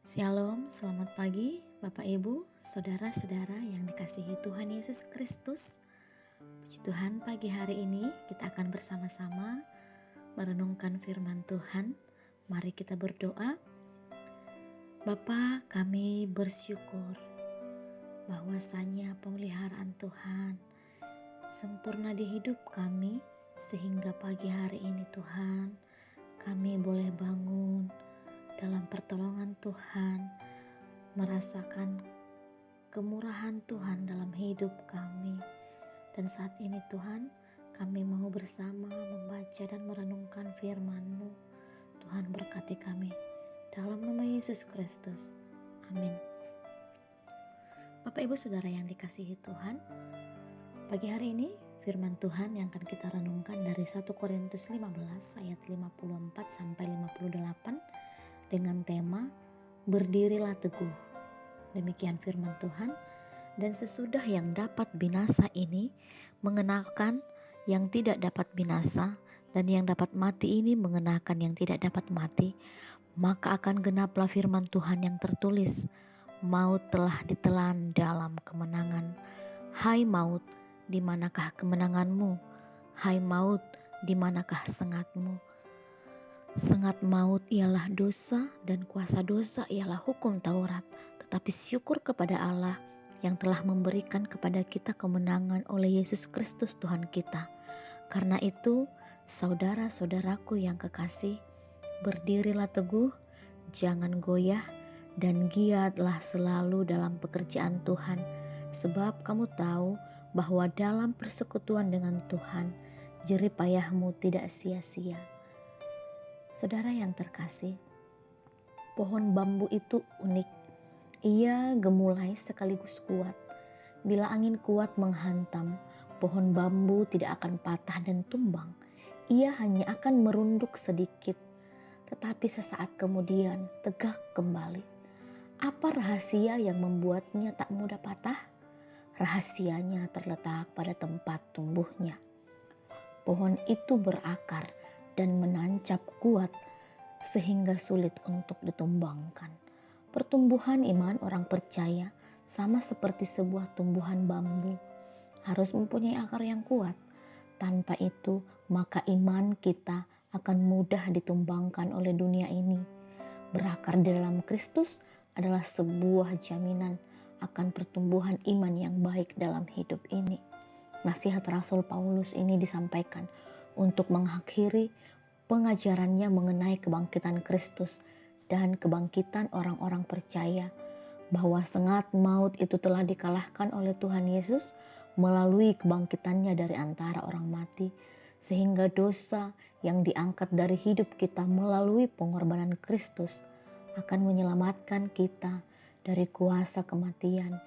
Shalom, selamat pagi Bapak Ibu, Saudara-saudara yang dikasihi Tuhan Yesus Kristus. Puji Tuhan, pagi hari ini kita akan bersama-sama merenungkan firman Tuhan. Mari kita berdoa. Bapa, kami bersyukur bahwasanya pemeliharaan Tuhan sempurna di hidup kami, sehingga pagi hari ini Tuhan kami boleh bangun dalam pertolongan Tuhan, merasakan kemurahan Tuhan dalam hidup kami. Dan saat ini Tuhan, kami mau bersama membaca dan merenungkan firman-Mu. Tuhan berkati kami, dalam nama Yesus Kristus. Amin. Bapak Ibu Saudara yang dikasihi Tuhan, pagi hari ini firman Tuhan yang akan kita renungkan dari 1 Korintus 15 ayat 54 sampai 58 dengan tema berdirilah teguh. Demikian firman Tuhan. Dan sesudah yang dapat binasa ini mengenakan yang tidak dapat binasa, dan yang dapat mati ini mengenakan yang tidak dapat mati, maka akan genaplah firman Tuhan yang tertulis, maut telah ditelan dalam kemenangan. Hai maut, di manakah kemenanganmu? Hai maut, di manakah sengatmu? Sengat maut ialah dosa, dan kuasa dosa ialah hukum Taurat. Tetapi syukur kepada Allah yang telah memberikan kepada kita kemenangan oleh Yesus Kristus Tuhan kita. Karena itu, saudara-saudaraku yang kekasih, berdirilah teguh, jangan goyah, dan giatlah selalu dalam pekerjaan Tuhan. Sebab kamu tahu bahwa dalam persekutuan dengan Tuhan, jerih payahmu tidak sia-sia. Saudara yang terkasih, pohon bambu itu unik. Ia gemulai sekaligus kuat. Bila angin kuat menghantam, pohon bambu tidak akan patah dan tumbang. Ia hanya akan merunduk sedikit, tetapi sesaat kemudian tegak kembali. Apa rahasia yang membuatnya tak mudah patah? Rahasianya terletak pada tempat tumbuhnya. Pohon itu berakar dan menancap kuat sehingga sulit untuk ditumbangkan. Pertumbuhan iman orang percaya sama seperti sebuah tumbuhan bambu, harus mempunyai akar yang kuat. Tanpa itu, maka iman kita akan mudah ditumbangkan oleh dunia ini. Berakar di dalam Kristus adalah sebuah jaminan akan pertumbuhan iman yang baik dalam hidup ini. Nasihat Rasul Paulus ini disampaikan untuk mengakhiri pengajarannya mengenai kebangkitan Kristus dan kebangkitan orang-orang percaya bahwa sengat maut itu telah dikalahkan oleh Tuhan Yesus melalui kebangkitannya dari antara orang mati, sehingga dosa yang diangkat dari hidup kita melalui pengorbanan Kristus akan menyelamatkan kita dari kuasa kematian.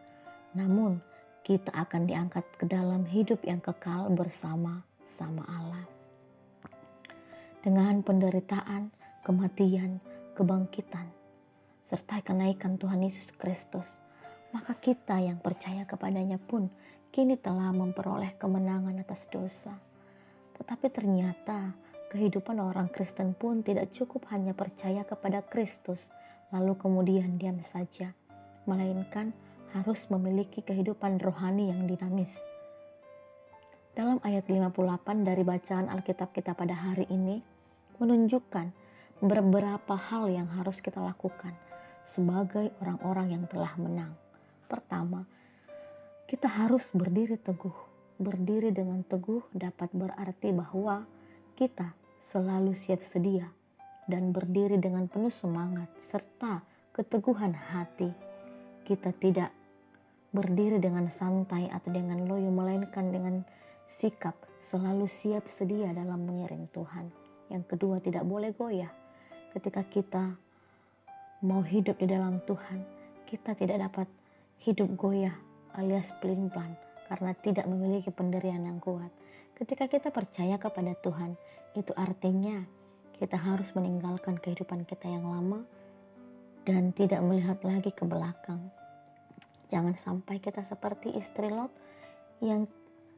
Namun kita akan diangkat ke dalam hidup yang kekal bersama-sama Allah. Dengan penderitaan, kematian, kebangkitan, serta kenaikan Tuhan Yesus Kristus, maka kita yang percaya kepadanya pun kini telah memperoleh kemenangan atas dosa. Tetapi ternyata kehidupan orang Kristen pun tidak cukup hanya percaya kepada Kristus lalu kemudian diam saja, melainkan harus memiliki kehidupan rohani yang dinamis. Dalam ayat 58 dari bacaan Alkitab kita pada hari ini menunjukkan beberapa hal yang harus kita lakukan sebagai orang-orang yang telah menang. Pertama, kita harus berdiri teguh. Berdiri dengan teguh dapat berarti bahwa kita selalu siap sedia dan berdiri dengan penuh semangat serta keteguhan hati. Kita tidak berdiri dengan santai atau dengan loyo, melainkan dengan sikap selalu siap sedia dalam mengiring Tuhan. Yang kedua, tidak boleh goyah. Ketika kita mau hidup di dalam Tuhan, kita tidak dapat hidup goyah alias pelin-pelan karena tidak memiliki pendirian yang kuat. Ketika kita percaya kepada Tuhan, itu artinya kita harus meninggalkan kehidupan kita yang lama dan tidak melihat lagi ke belakang. Jangan sampai kita seperti istri Lot yang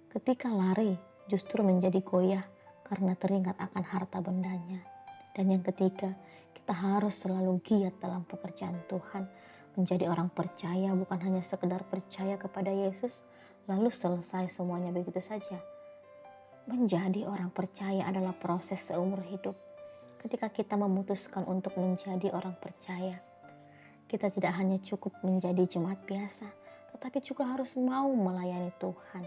ketika lari justru menjadi goyah karena teringat akan harta bendanya. Dan yang ketiga, Kita harus selalu giat dalam pekerjaan Tuhan. Menjadi orang percaya bukan hanya sekedar percaya kepada Yesus, lalu selesai semuanya begitu saja. Menjadi orang percaya adalah proses seumur hidup. Ketika kita memutuskan untuk menjadi orang percaya, kita tidak hanya cukup menjadi jemaat biasa, tetapi juga harus mau melayani Tuhan.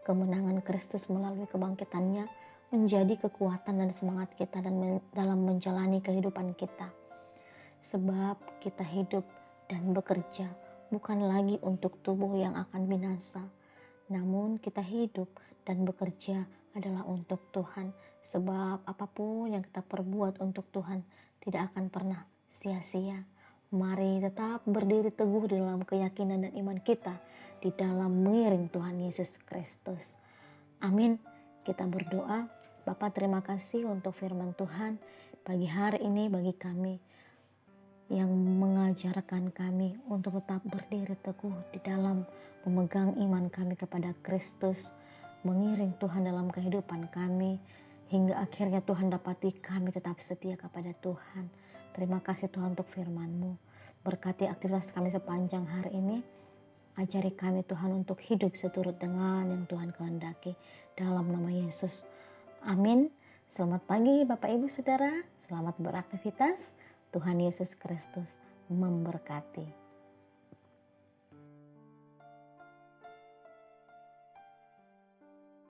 Kemenangan Kristus melalui kebangkitannya menjadi kekuatan dan semangat kita dalam menjalani kehidupan kita. Sebab kita hidup dan bekerja bukan lagi untuk tubuh yang akan binasa, namun kita hidup dan bekerja adalah untuk Tuhan. Sebab apapun yang kita perbuat untuk Tuhan tidak akan pernah sia-sia. Mari tetap berdiri teguh di dalam keyakinan dan iman kita di dalam mengiring Tuhan Yesus Kristus. Amin. Kita berdoa. Bapa, terima kasih untuk firman Tuhan pagi hari ini bagi kami, yang mengajarkan kami untuk tetap berdiri teguh di dalam memegang iman kami kepada Kristus, mengiring Tuhan dalam kehidupan kami, hingga akhirnya Tuhan dapati kami tetap setia kepada Tuhan. Terima kasih Tuhan untuk firman-Mu. Berkati aktivitas kami sepanjang hari ini. Ajari kami Tuhan untuk hidup seturut dengan yang Tuhan kehendaki. Dalam nama Yesus. Amin. Selamat pagi Bapak Ibu Saudara. Selamat beraktivitas. Tuhan Yesus Kristus memberkati.